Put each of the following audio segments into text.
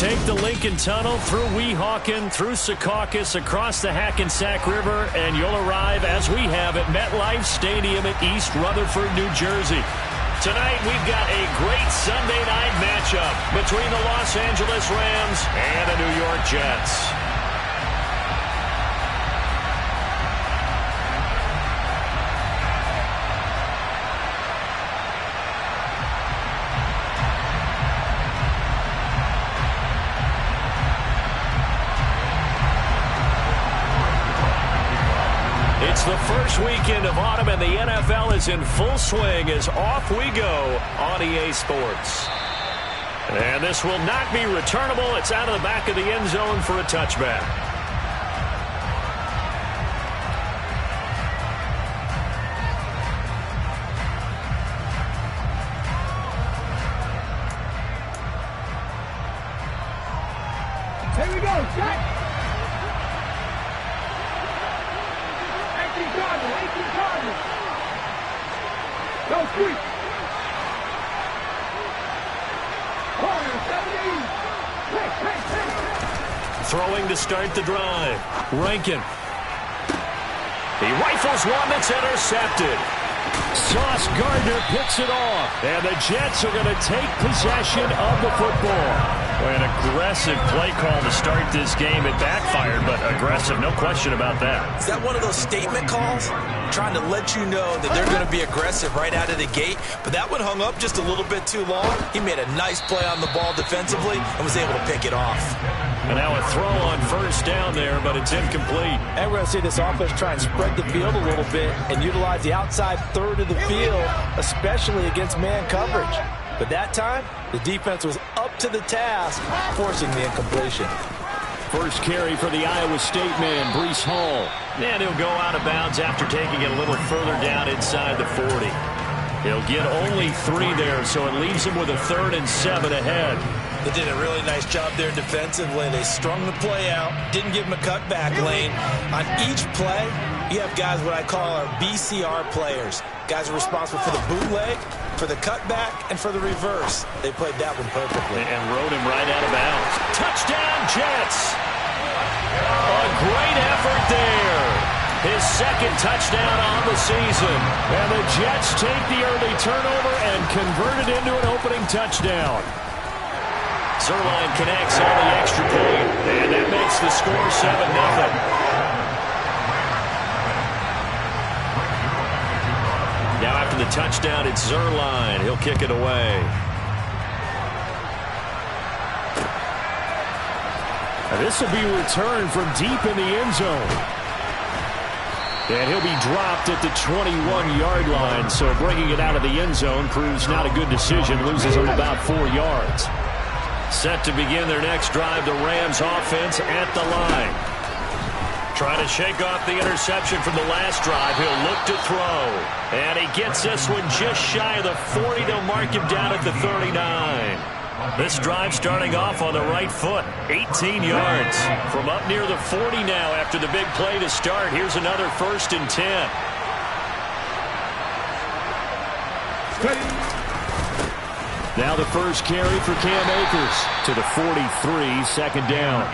Take the Lincoln Tunnel through Weehawken, through Secaucus, across the Hackensack River, and you'll arrive, as we have, at MetLife Stadium at East Rutherford, New Jersey. Tonight, we've got a great Sunday night matchup between the Los Angeles Rams and the New York Jets. It's the first weekend of autumn, and the NFL is in full swing as off we go on EA Sports. And this will not be returnable. It's out of the back of the end zone for a touchback. Here we go, Jack. 18 Cardinals. Go sweep. Throwing to start the drive. Rankin. He rifles one that's intercepted. Sauce Gardner picks it off. And the Jets are going to take possession of the football. An aggressive play call to start this game. It backfired, but aggressive, no question about that. Is that one of those statement calls? Trying to let you know that they're going to be aggressive right out of the gate. But that one hung up just a little bit too long. He made a nice play on the ball defensively and was able to pick it off. And now a throw on first down there, but it's incomplete. And we're going to see this offense try and spread the field a little bit and utilize the outside third of the field, especially against man coverage. But that time, the defense was up to the task, forcing the incompletion. First carry for the Iowa State man, Breece Hall. And he'll go out of bounds after taking it a little further down inside the 40. He'll get only 3 there, so it leaves him with a 3rd and 7 ahead. They did a really nice job there defensively. They strung the play out, didn't give him a cutback lane. On each play, you have guys what I call our BCR players. Guys are responsible for the bootleg, for the cutback, and for the reverse. They played that one perfectly. And rode him right out of bounds. Touchdown, Jets! A great effort there. His 2nd touchdown on the season. And the Jets take the early turnover and convert it into an opening touchdown. Zerline connects on the extra point, and that makes the score 7-0. Now after the touchdown, it's Zerline. He'll kick it away. Now this will be returned from deep in the end zone. And he'll be dropped at the 21-yard line, so bringing it out of the end zone proves not a good decision. Loses him about 4 yards. Set to begin their next drive, the Rams offense at the line. Trying to shake off the interception from the last drive. He'll look to throw. And he gets this one just shy of the 40. They'll mark him down at the 39. This drive starting off on the right foot. 18 yards from up near the 40 now after the big play to start. Here's another 1st and 10. Now the first carry for Cam Akers to the 43, 2nd down.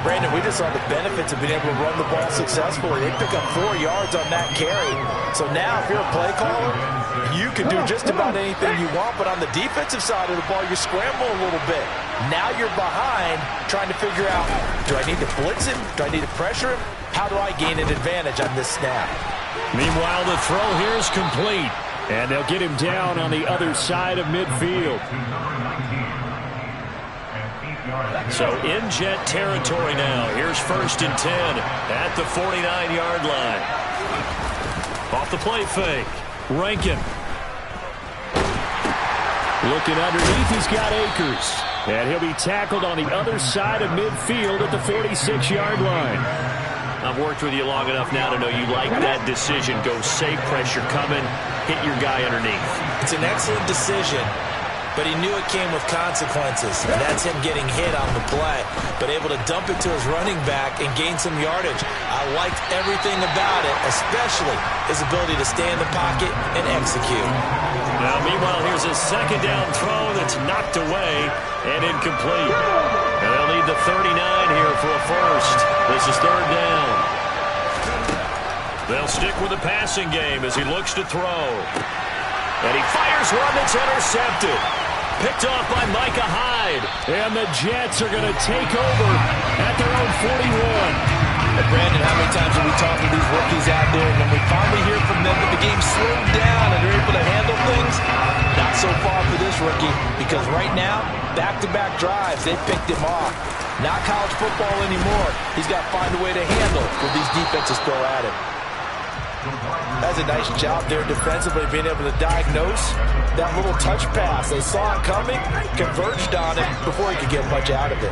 Brandon, we just saw the benefits of being able to run the ball successfully. They pick up 4 yards on that carry. So now if you're a play caller, you can do just about anything you want. But on the defensive side of the ball, you scramble a little bit. Now you're behind trying to figure out, do I need to blitz him? Do I need to pressure him? How do I gain an advantage on this snap? Meanwhile, the throw here is complete. And they'll get him down on the other side of midfield. So in Jet territory now. Here's 1st and 10 at the 49-yard line. Off the play fake. Rankin. Looking underneath, he's got Akers. And he'll be tackled on the other side of midfield at the 46-yard line. I've worked with you long enough now to know you like that decision. Go safe, pressure coming, hit your guy underneath. It's an excellent decision. but he knew it came with consequences, and that's him getting hit on the play, but able to dump it to his running back and gain some yardage. I liked everything about it, especially his ability to stay in the pocket and execute. Now, meanwhile, here's a second down throw that's knocked away and incomplete. And they'll need the 39 here for a first. This is third down. They'll stick with the passing game as he looks to throw. And he fires one that's intercepted. Picked off by Micah Hyde. And the Jets are going to take over at their own 41. And Brandon, how many times have we talked to these rookies out there, and when we finally hear from them that the game slowed down and they're able to handle things? Not so far for this rookie, because right now, back-to-back drives, they picked him off. Not college football anymore. He's got to find a way to handle what these defenses throw at him. That's a nice job there defensively, being able to diagnose that little touch pass. They saw it coming, converged on it before he could get much out of it.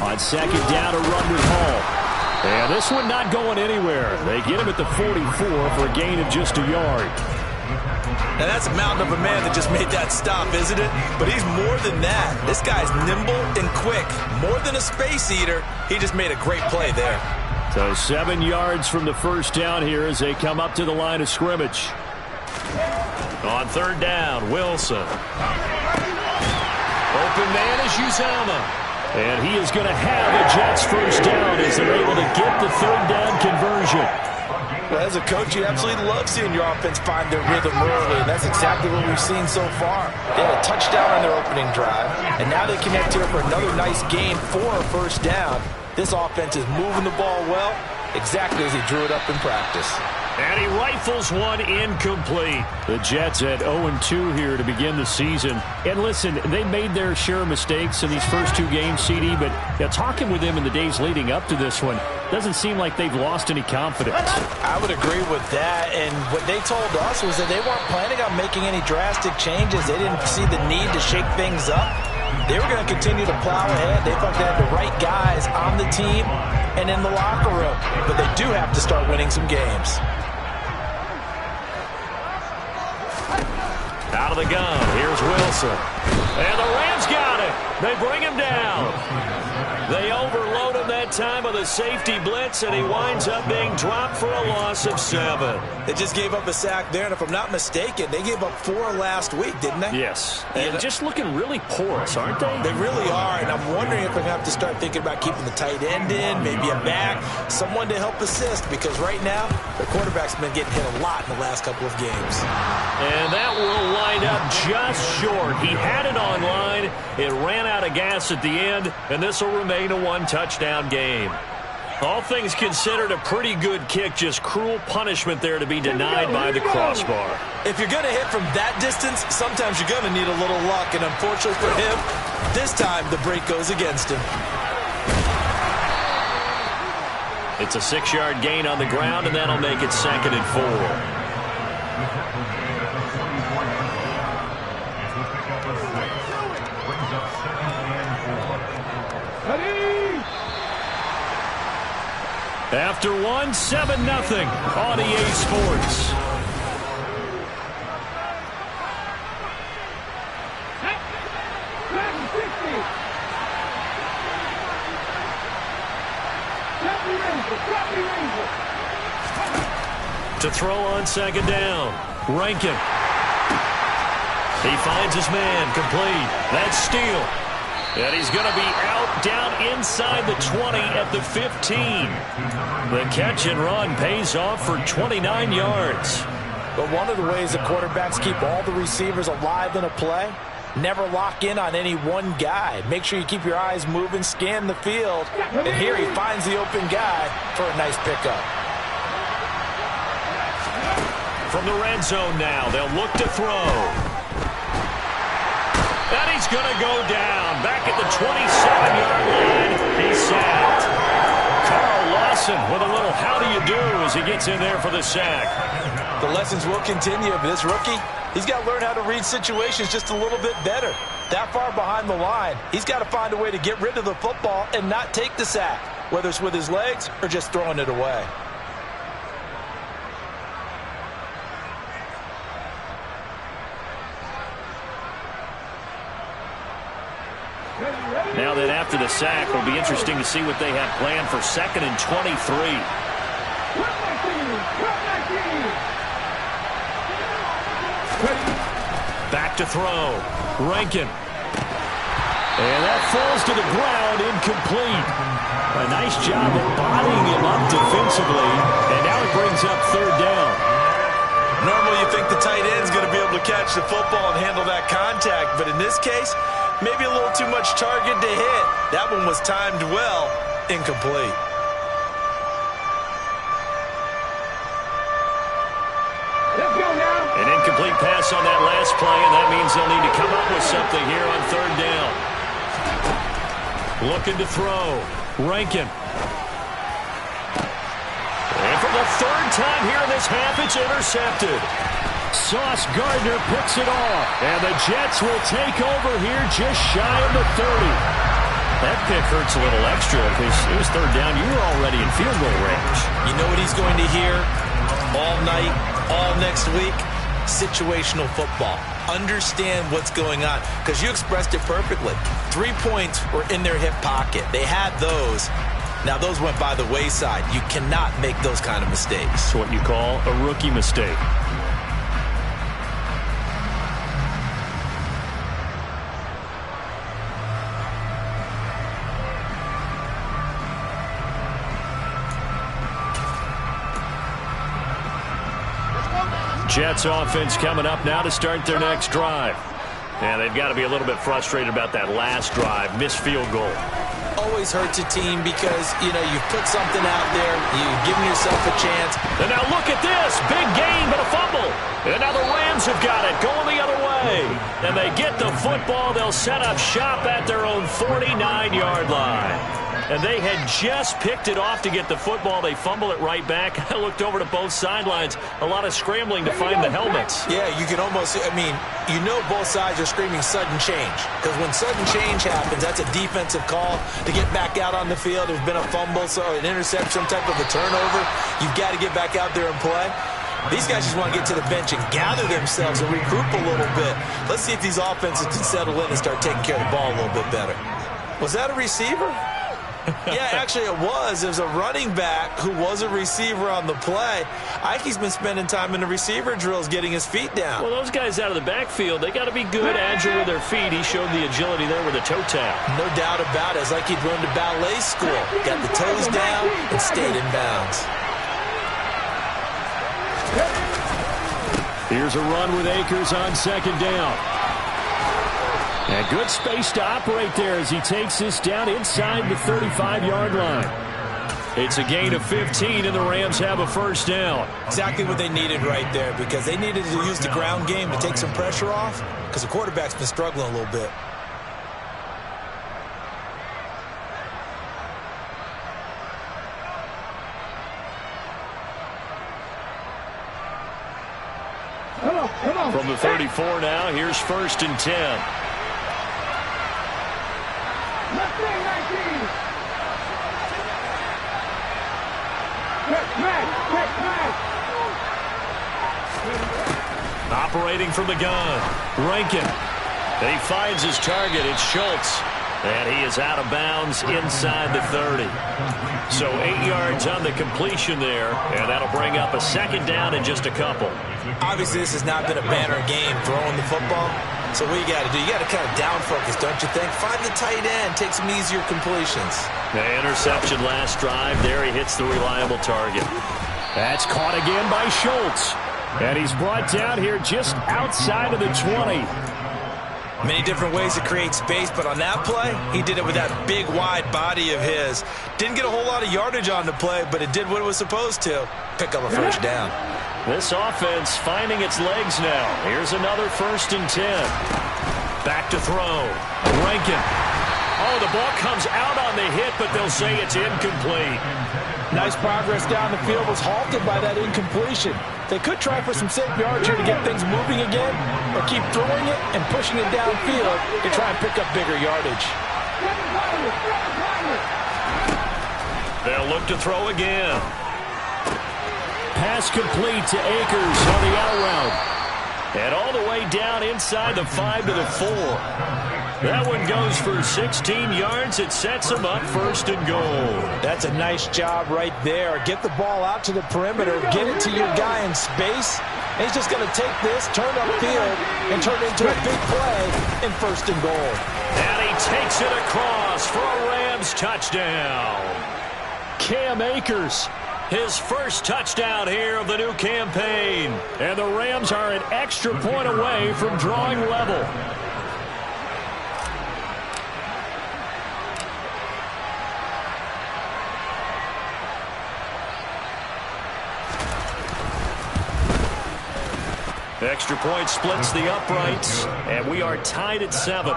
On second down, a run with Hall. And this one not going anywhere. They get him at the 44 for a gain of just a yard. Now that's a mountain of a man that just made that stop, isn't it? But he's more than that. This guy's nimble and quick. More than a space eater. He just made a great play there. So 7 yards from the first down here as they come up to the line of scrimmage. On third down, Wilson. Open man is Uzama. And he is going to have a Jets first down as they're able to get the third down conversion. Well, as a coach, you absolutely love seeing your offense find their rhythm early, and that's exactly what we've seen so far. They had a touchdown on their opening drive, and now they connect here for another nice gain for a first down. This offense is moving the ball well, exactly as he drew it up in practice. And he rifles one incomplete. The Jets at 0-2 here to begin the season. And listen, they made their share of mistakes in these first 2 games, CD, but talking with them in the days leading up to this one, doesn't seem like they've lost any confidence. I would agree with that, and what they told us was that they weren't planning on making any drastic changes. They didn't see the need to shake things up. They were going to continue to plow ahead. They thought they had the right guys on the team and in the locker room, but they do have to start winning some games. Out of the gun, here's Wilson. And the Rams got it. They bring him down. They overload him that time with a safety blitz, and he winds up being dropped for a loss of 7. They just gave up a sack there, and if I'm not mistaken, they gave up 4 last week, didn't they? Yes. And just looking really porous, aren't they? They really are, and I'm wondering if they're going to have to start thinking about keeping the tight end in, maybe a back, someone to help assist, because right now, the quarterback's been getting hit a lot in the last couple of games. And that will line up just short. He had it online. It ran out of gas at the end, and this will remain a 1-touchdown game. All things considered, a pretty good kick, just cruel punishment there to be denied by the crossbar. If you're going to hit from that distance, sometimes you're going to need a little luck, and unfortunately for him, this time the break goes against him. It's a 6-yard gain on the ground, and that'll make it 2nd and 4. After 1, 7-0 on EA Sports. To throw on second down, Rankin. He finds his man, complete. That's Steele. And he's going to be out down inside the 20 at the 15. The catch and run pays off for 29 yards. But one of the ways the quarterbacks keep all the receivers alive in a play, never lock in on any one guy. Make sure you keep your eyes moving, scan the field. And here he finds the open guy for a nice pickup. From the red zone now, they'll look to throw. And he's going to go down. Back at the 27-yard line, he's sacked. Carl Lawson with a little how do you do as he gets in there for the sack. The lessons will continue, but this rookie, he's got to learn how to read situations just a little bit better. That far behind the line, he's got to find a way to get rid of the football and not take the sack, whether it's with his legs or just throwing it away. Now then, after the sack, it'll be interesting to see what they have planned for 2nd and 23. Back to throw. Rankin. And that falls to the ground, incomplete. A nice job of bodying him up defensively. And now it brings up 3rd down. Normally you think the tight end's going to be able to catch the football and handle that contact. But in this case, maybe a little too much target to hit. That one was timed well. Incomplete. Let's go now. An incomplete pass on that last play, and that means they'll need to come up with something here on 3rd down. Looking to throw. Rankin. And for the 3rd time here in this half, it's intercepted. Sauce Gardner picks it off. And the Jets will take over here just shy of the 30. That pick hurts a little extra because it was 3rd down. You were already in field goal range. You know what he's going to hear all night, all next week? Situational football. Understand what's going on, because you expressed it perfectly. 3 points were in their hip pocket. They had those. Now those went by the wayside. You cannot make those kind of mistakes. It's what you call a rookie mistake. Jets offense coming up now to start their next drive. And they've got to be a little bit frustrated about that last drive. Missed field goal. Always hurts a team because, you know, you've put something out there. You've given yourself a chance. And now look at this. Big gain, but a fumble. And now the Rams have got it going the other way. And they get the football. They'll set up shop at their own 49-yard line. And they had just picked it off to get the football. They fumble it right back. I looked over to both sidelines. A lot of scrambling to find the helmets. Yeah, you can almost, I mean, you know both sides are screaming sudden change. Because when sudden change happens, that's a defensive call to get back out on the field. There's been a fumble, so an interception, some type of a turnover. You've got to get back out there and play. These guys just want to get to the bench and gather themselves and regroup a little bit. Let's see if these offenses can settle in and start taking care of the ball a little bit better. Was that a receiver? Yeah, actually it was. It was a running back who was a receiver on the play. Ike's been spending time in the receiver drills getting his feet down. Well, those guys out of the backfield, they got to be good, agile with their feet. He showed the agility there with a toe tap. No doubt about it. It's like he'd run to ballet school. Got the toes down and stayed in bounds. Here's a run with Akers on 2nd down. And good space to operate there as he takes this down inside the 35-yard line. It's a gain of 15, and the Rams have a 1st down. Exactly what they needed right there, because they needed to use the ground game to take some pressure off, because the quarterback's been struggling a little bit. Come on. From the 34 now, here's 1st and 10. Let's go, 19. Operating from the gun. Rankin. And he finds his target. It's Schultz. And he is out of bounds inside the 30. So 8 yards on the completion there. And that'll bring up a 2nd down in just a couple. Obviously, this has not been a banner game throwing the football. So what you got to do, you got to kind of down focus, don't you think? Find the tight end, take some easier completions. The interception last drive. There he hits the reliable target. That's caught again by Schultz. And he's brought down here just outside of the 20. Many different ways to create space, but on that play, he did it with that big, wide body of his. Didn't get a whole lot of yardage on the play, but it did what it was supposed to. Pick up a 1st down. This offense finding its legs now. Here's another 1st and 10. Back to throw. Rankin. Oh, the ball comes out on the hit, but they'll say it's incomplete. Nice progress down the field was halted by that incompletion. They could try for some safe yards here to get things moving again, or keep throwing it and pushing it downfield to try and pick up bigger yardage. They'll look to throw again. Pass complete to Akers on the out route. And all the way down inside the 5 to the 4. That one goes for 16 yards. It sets them up 1st and goal. That's a nice job right there. Get the ball out to the perimeter. Get it to your guy in space. And he's just going to take this, turn upfield, and turn it into a big play in 1st and goal. And he takes it across for a Rams touchdown. Cam Akers, his first touchdown here of the new campaign. And the Rams are an extra point away from drawing level. Extra point splits the uprights, and we are tied at 7.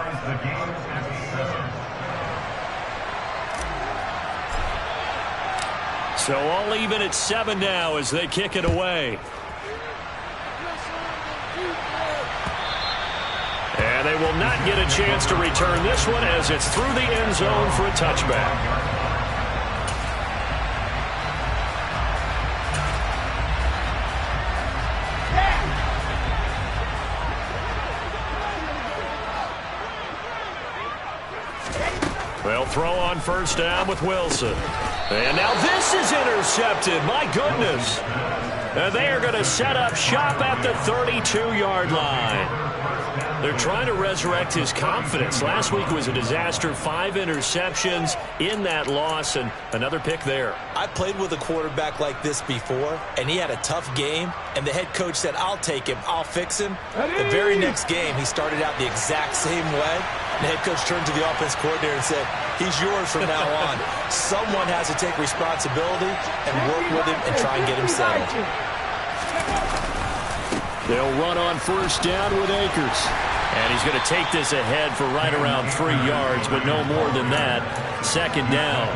So all even at 7 now as they kick it away. And they will not get a chance to return this one as it's through the end zone for a touchback. They'll throw on 1st down with Wilson. And now this is intercepted. My goodness. And they are going to set up shop at the 32-yard line. They're trying to resurrect his confidence. Last week was a disaster. 5 interceptions in that loss, and another pick there. I played with a quarterback like this before, and he had a tough game, and the head coach said, I'll take him, I'll fix him. The very next game, he started out the exact same way. The head coach turned to the offense coordinator and said, he's yours from now on. Someone has to take responsibility and work with him and try and get him settled. They'll run on 1st down with Akers. And he's going to take this ahead for right around 3 yards, but no more than that. 2nd down.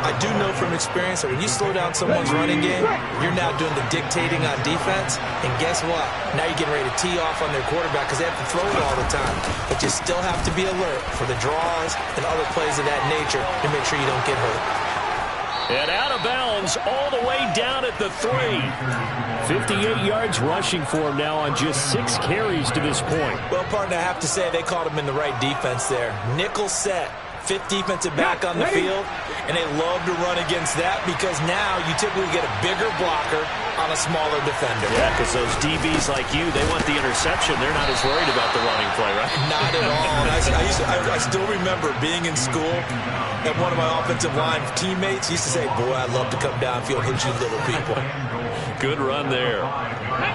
I do know from experience that when you slow down someone's running game, you're now doing the dictating on defense. And guess what? Now you're getting ready to tee off on their quarterback because they have to throw it all the time. But you still have to be alert for the draws and other plays of that nature to make sure you don't get hurt. And out of bounds all the way down at the 3. 58 yards rushing for him now on just 6 carries to this point. Well, partner, I have to say they called him in the right defense there. Nickel set. 5th defensive back on the field, and they love to run against that because now you typically get a bigger blocker on a smaller defender. Yeah, because those DBs like you, they want the interception. They're not as worried about the running play, right? Not at all. I still remember being in school, and one of my offensive line teammates used to say, boy, I'd love to come downfield and hit you little people. Good run there.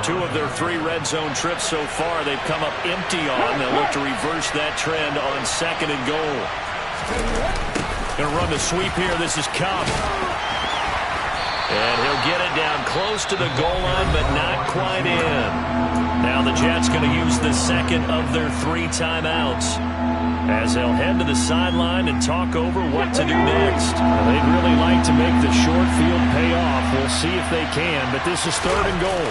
2 of their 3 red zone trips so far, they've come up empty on. They'll look to reverse that trend on 2nd and goal. Going to run the sweep here. This is Cup. And he'll get it down close to the goal line, but not quite in. Now the Jets going to use the 2nd of their 3 timeouts as they'll head to the sideline and talk over what to do next. They'd really like to make the short field pay off. We'll see if they can, but this is 3rd and goal.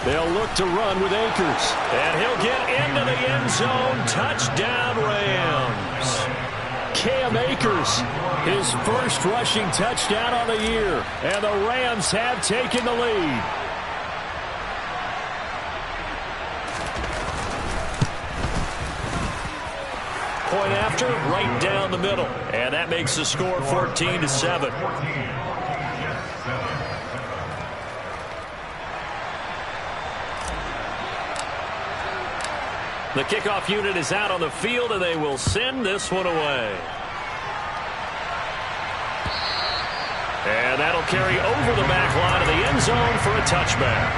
They'll look to run with Akers. And he'll get into the end zone. Touchdown, Rams. Cam Akers, his first rushing touchdown on the year. And the Rams have taken the lead. Point after, right down the middle. And that makes the score 14-7. The kickoff unit is out on the field, and they will send this one away. And that'll carry over the back line of the end zone for a touchback.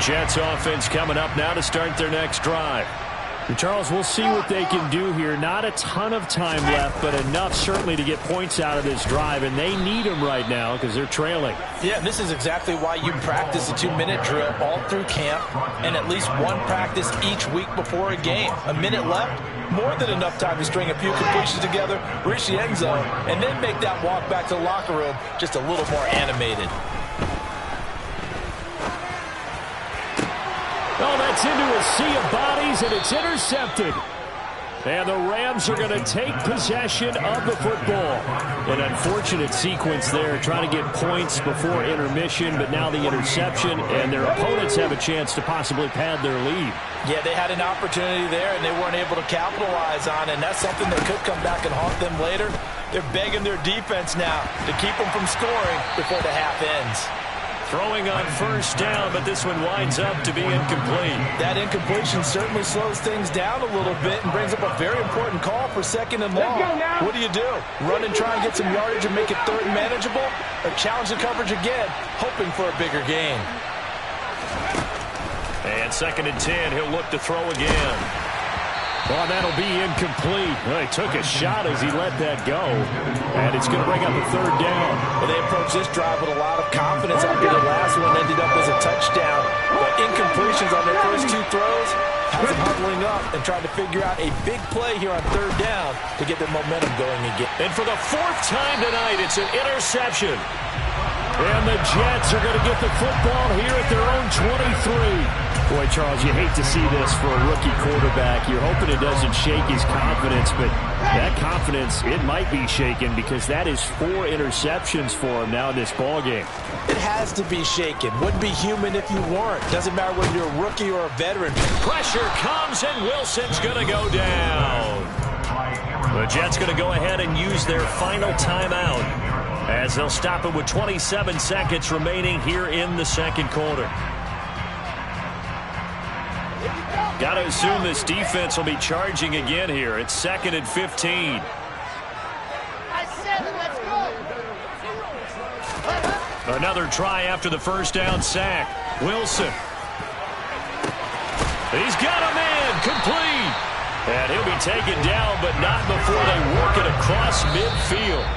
Jets offense coming up now to start their next drive. And Charles, we'll see what they can do here. Not a ton of time left, but enough certainly to get points out of this drive, and they need them right now because they're trailing. Yeah, and this is exactly why you practice a 2-minute drill all through camp and at least one practice each week before a game. A minute left, more than enough time to string a few completions together, reach the end zone, and then make that walk back to the locker room just a little more animated. Oh, that's into a sea of bodies, and it's intercepted. And the Rams are going to take possession of the football. An unfortunate sequence there, trying to get points before intermission, but now the interception, and their opponents have a chance to possibly pad their lead. Yeah, they had an opportunity there, and they weren't able to capitalize on it, and that's something that could come back and haunt them later. They're begging their defense now to keep them from scoring before the half ends. Throwing on first down, but this one winds up to be incomplete. That incompletion certainly slows things down a little bit and brings up a very important call for second and long. What do? Run and try and get some yardage and make it third and manageable? Or challenge the coverage again, hoping for a bigger gain? And 2nd and 10, he'll look to throw again. Well, that'll be incomplete. Well, he took a shot as he let that go. And it's going to bring up a third down. Well, they approached this drive with a lot of confidence after the last one ended up as a touchdown. But incompletions on their first 2 throws has them huddling up and trying to figure out a big play here on third down to get their momentum going again. And for the 4th time tonight, it's an interception. And the Jets are going to get the football here at their own 23. Boy, Charles, you hate to see this for a rookie quarterback. You're hoping it doesn't shake his confidence, but that confidence, it might be shaken because that is 4 interceptions for him now in this ballgame. It has to be shaken. Wouldn't be human if you weren't. Doesn't matter whether you're a rookie or a veteran. Pressure comes, and Wilson's going to go down. The Jets going to go ahead and use their final timeout as they'll stop it with 27 seconds remaining here in the second quarter. Got to assume this defense will be charging again here. It's 2nd and 15. Another try after the first down sack. Wilson. He's got a man complete. And he'll be taken down, but not before they work it across midfield.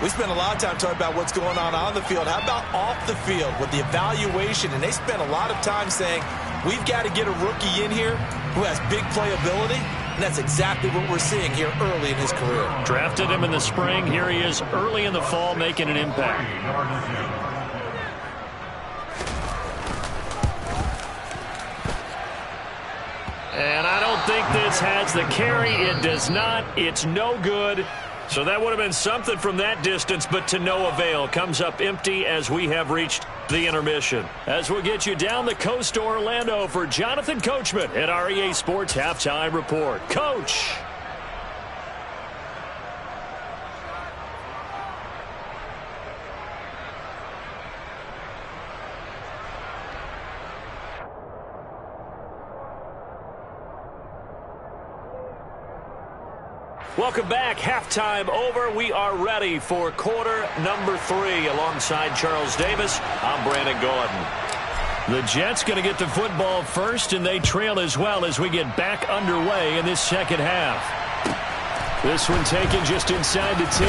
We spent a lot of time talking about what's going on the field. How about off the field with the evaluation? And they spent a lot of time saying, we've got to get a rookie in here who has big playability. And that's exactly what we're seeing here early in his career. Drafted him in the spring. Here he is early in the fall making an impact. And I don't think this has the carry. It does not. It's no good. So that would have been something from that distance, but to no avail. Comes up empty as we have reached the intermission. As we'll get you down the coast to Orlando for Jonathan Coachman at our EA Sports Halftime Report. Coach. Welcome back. Halftime over. We are ready for quarter number 3. Alongside Charles Davis, I'm Brandon Gordon. The Jets going to get the football first, and they trail as well as we get back underway in this second half. This one taken just inside the 10.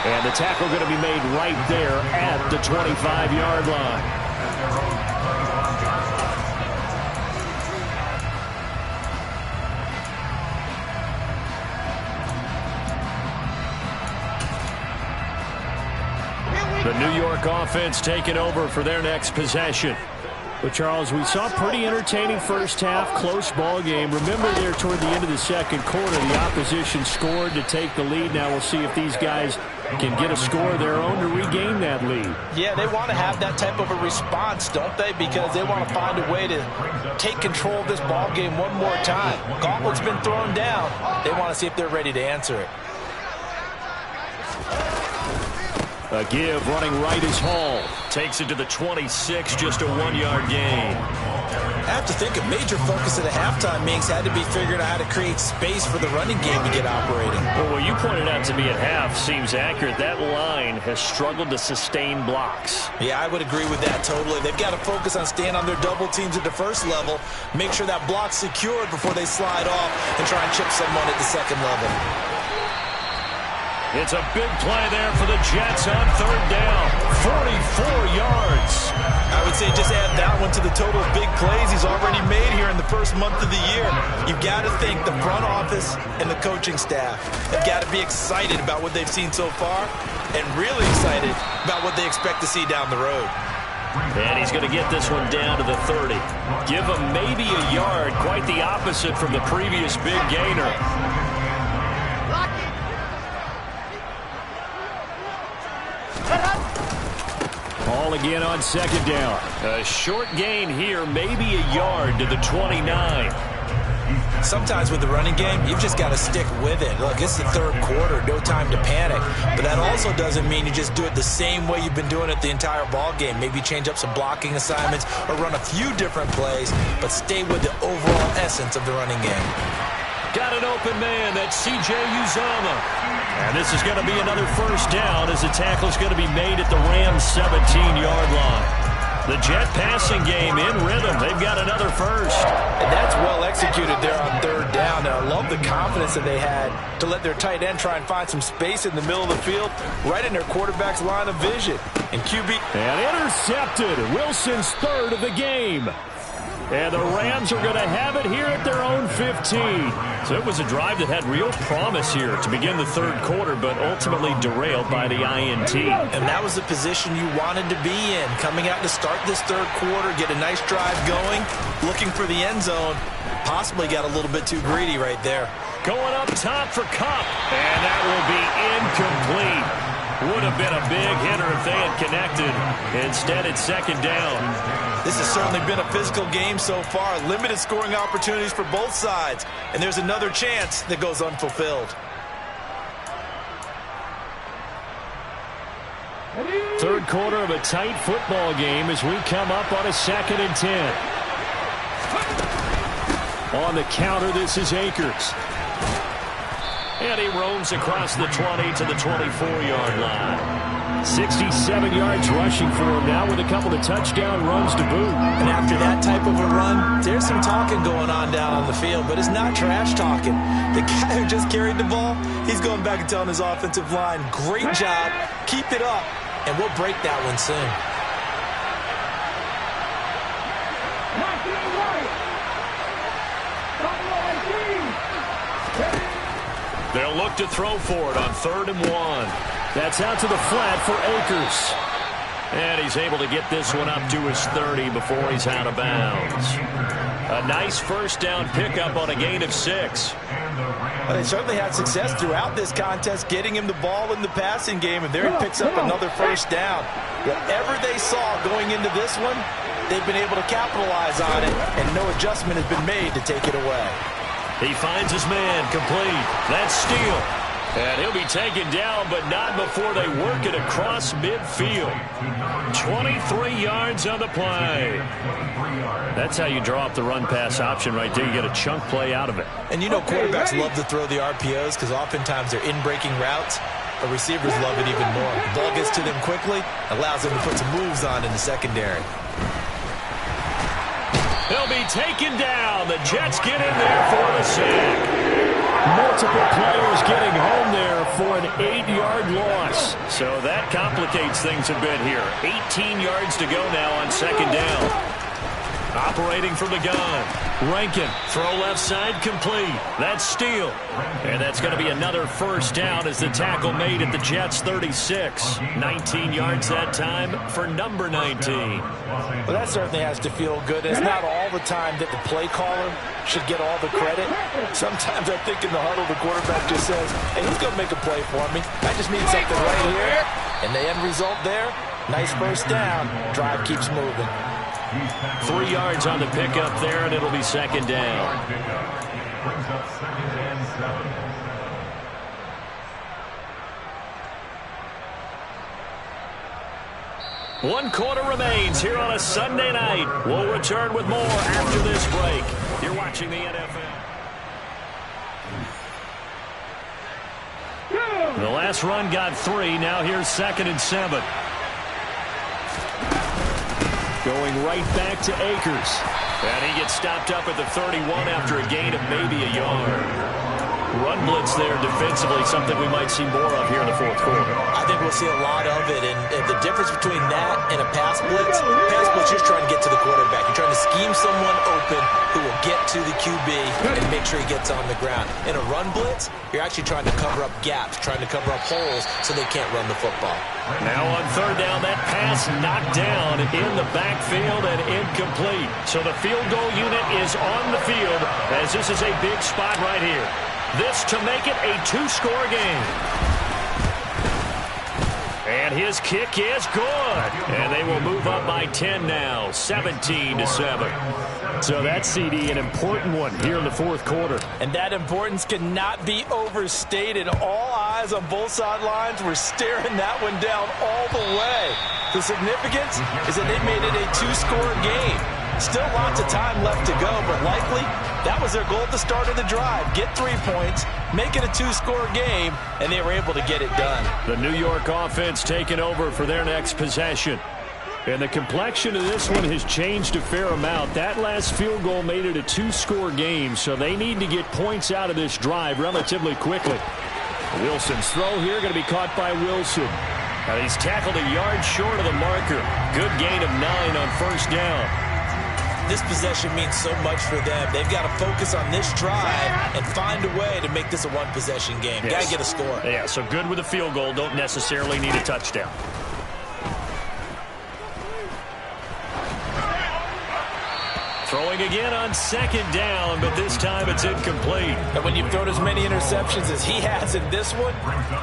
And the tackle going to be made right there at the 25-yard line. The New York offense taking over for their next possession. But, Charles, we saw a pretty entertaining first half, close ball game. Remember there toward the end of the second quarter, the opposition scored to take the lead. Now we'll see if these guys can get a score of their own to regain that lead. Yeah, they want to have that type of a response, don't they? Because they want to find a way to take control of this ball game one more time. Gauntlet's been thrown down. They want to see if they're ready to answer it. A give running right is Hall. Takes it to the 26, just a 1-yard gain. I have to think a major focus of the halftime meetings had to be figuring out how to create space for the running game to get operating. Well, what you pointed out to me at half seems accurate. That line has struggled to sustain blocks. Yeah, I would agree with that totally. They've got to focus on staying on their double teams at the first level, make sure that block's secured before they slide off and try and chip someone at the second level. It's a big play there for the Jets on third down. 44 yards. I would say just add that one to the total of big plays he's already made here in the first month of the year. You've got to think the front office and the coaching staff have got to be excited about what they've seen so far and really excited about what they expect to see down the road. And he's going to get this one down to the 30. Give him maybe a yard, quite the opposite from the previous big gainer. Ball again on second down. A short gain here, maybe a yard to the 29. Sometimes with the running game, you've just got to stick with it. Look, it's the third quarter, no time to panic. But that also doesn't mean you just do it the same way you've been doing it the entire ball game. Maybe change up some blocking assignments or run a few different plays, but stay with the overall essence of the running game. Got an open man. That's C.J. Uzomah. And this is going to be another first down as the tackle is going to be made at the Rams' 17-yard line. The Jet passing game in rhythm. They've got another first. And that's well executed there on third down. And I love the confidence that they had to let their tight end try and find some space in the middle of the field, right in their quarterback's line of vision. And QB... And intercepted. Wilson's third of the game. And the Rams are going to have it here at their own 15. So it was a drive that had real promise here to begin the third quarter, but ultimately derailed by the INT. And that was the position you wanted to be in. Coming out to start this third quarter, get a nice drive going, looking for the end zone. Possibly got a little bit too greedy right there. Going up top for Kupp. And that will be incomplete. Would have been a big hitter if they had connected. Instead, it's second down. This has certainly been a physical game so far. Limited scoring opportunities for both sides. And there's another chance that goes unfulfilled. Third quarter of a tight football game as we come up on a 2nd and 10. On the counter, this is Akers. And he roams across the 20 to the 24-yard line. 67 yards rushing for him now with a couple of touchdown runs to boot. And after that type of a run, there's some talking going on down on the field, but it's not trash talking. The guy who just carried the ball, he's going back and telling his offensive line, great job, keep it up, and we'll break that one soon. They'll look to throw for it on 3rd and 1. That's out to the flat for Akers. And he's able to get this one up to his 30 before he's out of bounds. A nice first down pickup on a gain of 6. Well, they certainly had success throughout this contest, getting him the ball in the passing game, and there he picks up another first down. Whatever they saw going into this one, they've been able to capitalize on it, and no adjustment has been made to take it away. He finds his man, complete. That's Steele. And he'll be taken down, but not before they work it across midfield. 23 yards on the play. That's how you draw up the run-pass option right there. You get a chunk play out of it. And you know quarterbacks love to throw the RPOs because oftentimes they're in-breaking routes, but receivers love it even more. The ball gets to them quickly, allows them to put some moves on in the secondary. He'll be taken down. The Jets get in there for the sack. Multiple players getting home there for an 8-yard loss. So that complicates things a bit here. 18 yards to go now on 2nd down. Operating from the gun. Rankin, throw left side, complete. That's Steele. And that's going to be another first down as the tackle made at the Jets' 36. 19 yards that time for number 19. Well, that certainly has to feel good. It's not all the time that the play caller should get all the credit. Sometimes I think in the huddle the quarterback just says, hey, who's going to make a play for me? I just need something right here. And the end result there, nice first down. Drive keeps moving. 3 yards on the pickup there, and it'll be 2nd down. One quarter remains here on a Sunday night. We'll return with more after this break. You're watching the NFL. The last run got 3. Now here's 2nd and 7. Going right back to Akers. And he gets stopped up at the 31 after a gain of maybe a yard. Run blitz there defensively, something we might see more of here in the fourth quarter. I think we'll see a lot of it, and the difference between that and a pass blitz just trying to get to the quarterback. You're trying to scheme someone open who will get to the QB and make sure he gets on the ground. In a run blitz, you're actually trying to cover up gaps, trying to cover up holes so they can't run the football. Now on third down, that pass knocked down in the backfield and incomplete. So the field goal unit is on the field as this is a big spot right here. This to make it a two-score game. And his kick is good. And they will move up by 10 now, 17-7. So that's, CD, an important one here in the fourth quarter. And that importance cannot be overstated. All eyes on both sidelines were staring that one down all the way. The significance is that they made it a two-score game. Still lots of time left to go, but likely that was their goal at the start of the drive. Get 3 points, make it a two-score game, and they were able to get it done. The New York offense taking over for their next possession. And the complexion of this one has changed a fair amount. That last field goal made it a two-score game, so they need to get points out of this drive relatively quickly. Wilson's throw here going to be caught by Wilson. Now he's tackled a yard short of the marker. Good gain of 9 on first down. This possession means so much for them. They've got to focus on this drive and find a way to make this a one-possession game. Yes. Got to get a score. Yeah, so good with a field goal. Don't necessarily need a touchdown. Throwing again on second down, but this time it's incomplete. And when you've thrown as many interceptions as he has in this one,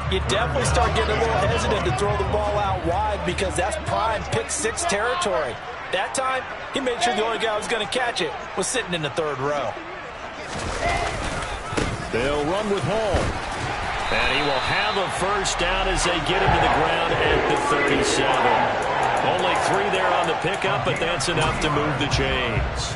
you definitely start getting a little hesitant to throw the ball out wide because that's prime pick-six territory. That time, he made sure the only guy who was going to catch it was sitting in the third row. They'll run with Hall. And he will have a first down as they get him to the ground at the 37. Only 3 there on the pickup, but that's enough to move the chains.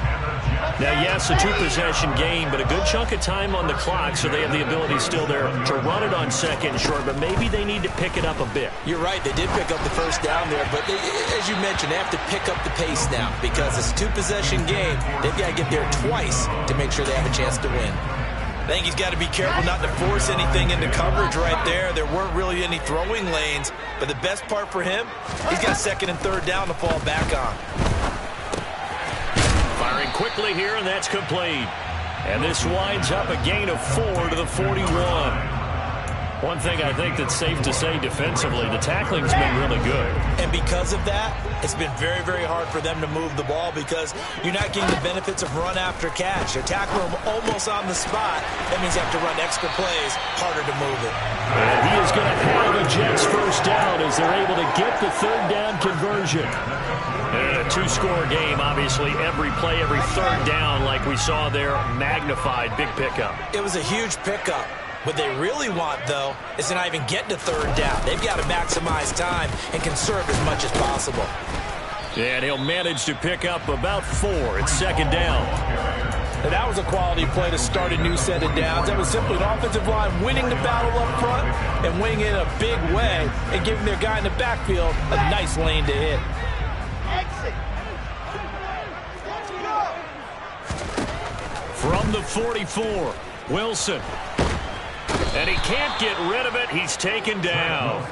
Now, yes, a two-possession game, but a good chunk of time on the clock, so they have the ability still there to run it on second and short, but maybe they need to pick it up a bit. You're right. They did pick up the first down there, but as you mentioned, they have to pick up the pace now because it's a two-possession game. They've got to get there twice to make sure they have a chance to win. I think he's got to be careful not to force anything into coverage right there. There weren't really any throwing lanes, but the best part for him, he's got second and third down to fall back on. Firing quickly here, and that's complete. And this winds up a gain of 4 to the 41. One thing I think that's safe to say defensively, the tackling's been really good. And because of that, it's been very, very hard for them to move the ball because you're not getting the benefits of run after catch. They're tackling them almost on the spot. That means you have to run extra plays, harder to move it. And he is going to have a Jets first down as they're able to get the third down conversion. And a two-score game, obviously, every play, every third down, like we saw there, magnified, big pickup. It was a huge pickup. What they really want, though, is to not even get to third down. They've got to maximize time and conserve as much as possible. And he'll manage to pick up about 4. It's second down. And that was a quality play to start a new set of downs. That was simply an offensive line winning the battle up front and winning it in a big way and giving their guy in the backfield a nice lane to hit. From the 44, Wilson. And he can't get rid of it. He's taken down.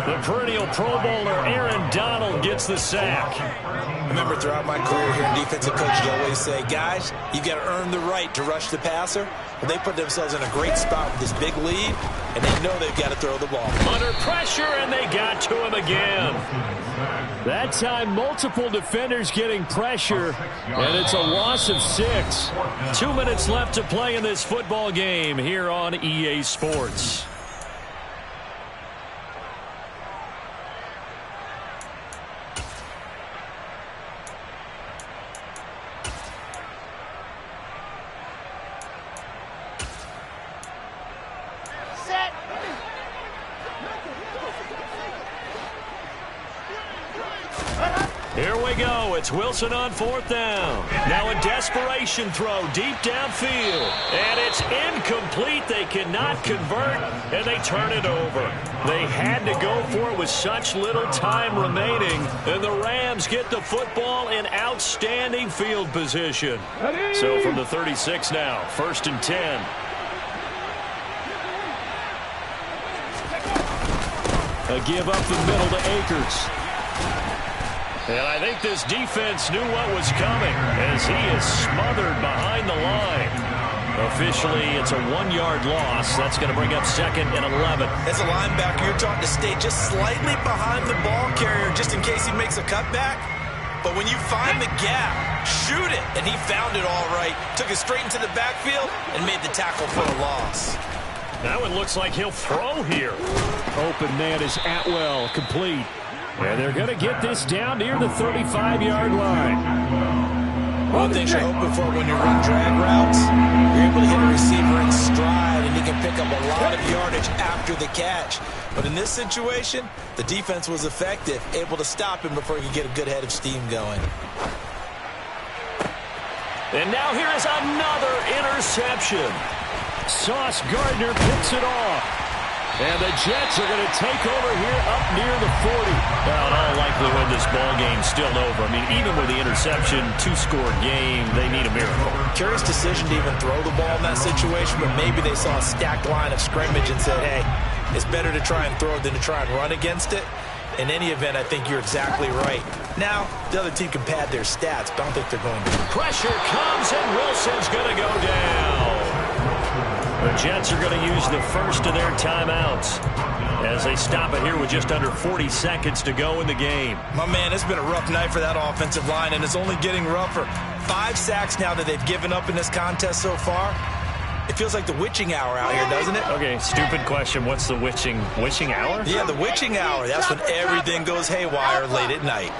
The perennial Pro Bowler Aaron Donald gets the sack. I remember throughout my career here in defensive coaches always say, guys, you've got to earn the right to rush the passer. Well, they put themselves in a great spot with this big lead, and they know they've got to throw the ball. Under pressure, and they got to him again. That time, multiple defenders getting pressure, and it's a loss of 6. 2 minutes left to play in this football game here on EA Sports. Here we go. It's Wilson on fourth down. Now a desperation throw deep downfield. And it's incomplete. They cannot convert, and they turn it over. They had to go for it with such little time remaining. And the Rams get the football in outstanding field position. So from the 36 now, 1st and 10. A give up the middle to Akers. And I think this defense knew what was coming as he is smothered behind the line. Officially, it's a 1-yard loss. That's going to bring up 2nd and 11. As a linebacker, you're taught to stay just slightly behind the ball carrier just in case he makes a cutback. But when you find the gap, shoot it. And he found it all right. Took it straight into the backfield and made the tackle for a loss. Now it looks like he'll throw here. Open man is Atwell, complete. And they're going to get this down near the 35-yard line. One thing you're hoping for when you run drag routes, you're able to hit a receiver in stride, and he can pick up a lot of yardage after the catch. But in this situation, the defense was effective, able to stop him before he could get a good head of steam going. And now here is another interception. Sauce Gardner picks it off. And the Jets are going to take over here up near the 40. Well, in all likelihood, this ball game's still over. I mean, even with the interception, 2-score game, they need a miracle. Curious decision to even throw the ball in that situation, but maybe they saw a stacked line of scrimmage and said, hey, it's better to try and throw it than to try and run against it. In any event, I think you're exactly right. Now, the other team can pad their stats, but I don't think they're going to. Pressure comes, and Wilson's going to go down. The Jets are going to use the first of their timeouts as they stop it here with just under 40 seconds to go in the game. My man, it's been a rough night for that offensive line, and it's only getting rougher. 5 sacks now that they've given up in this contest so far. It feels like the witching hour out here, doesn't it? Okay, stupid question. What's the witching hour? Yeah, the witching hour. That's when everything goes haywire late at night.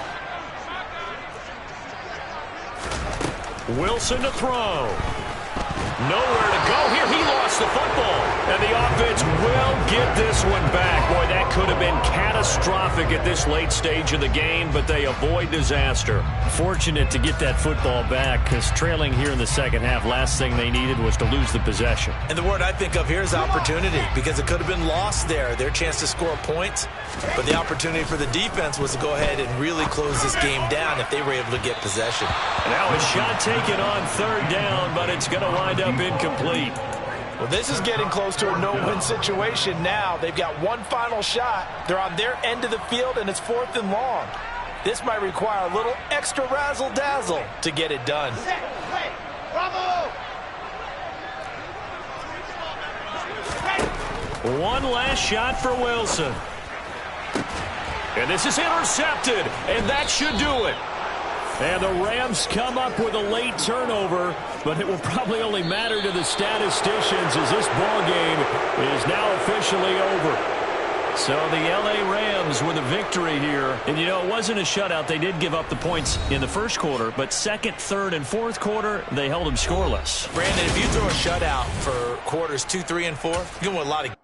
Wilson to throw. Nowhere to go here. He lost the football. And the offense will get this one back. Boy, that could have been catastrophic at this late stage of the game, but they avoid disaster. Fortunate to get that football back because trailing here in the second half, last thing they needed was to lose the possession. And the word I think of here is opportunity because it could have been lost there. Their chance to score points. But the opportunity for the defense was to go ahead and really close this game down if they were able to get possession. And now a shot taken on 3rd down, but it's going to wind up incomplete. Well, this is getting close to a no-win situation now. They've got one final shot. They're on their end of the field, and it's 4th and long. This might require a little extra razzle-dazzle to get it done. One last shot for Wilson. And this is intercepted, and that should do it. And the Rams come up with a late turnover, but it will probably only matter to the statisticians as this ball game is now officially over. So the L.A. Rams with a victory here. And, you know, it wasn't a shutout. They did give up the points in the first quarter, but second, third, and fourth quarter, they held them scoreless. Brandon, if you throw a shutout for quarters 2, 3, and 4, you're going to win a lot of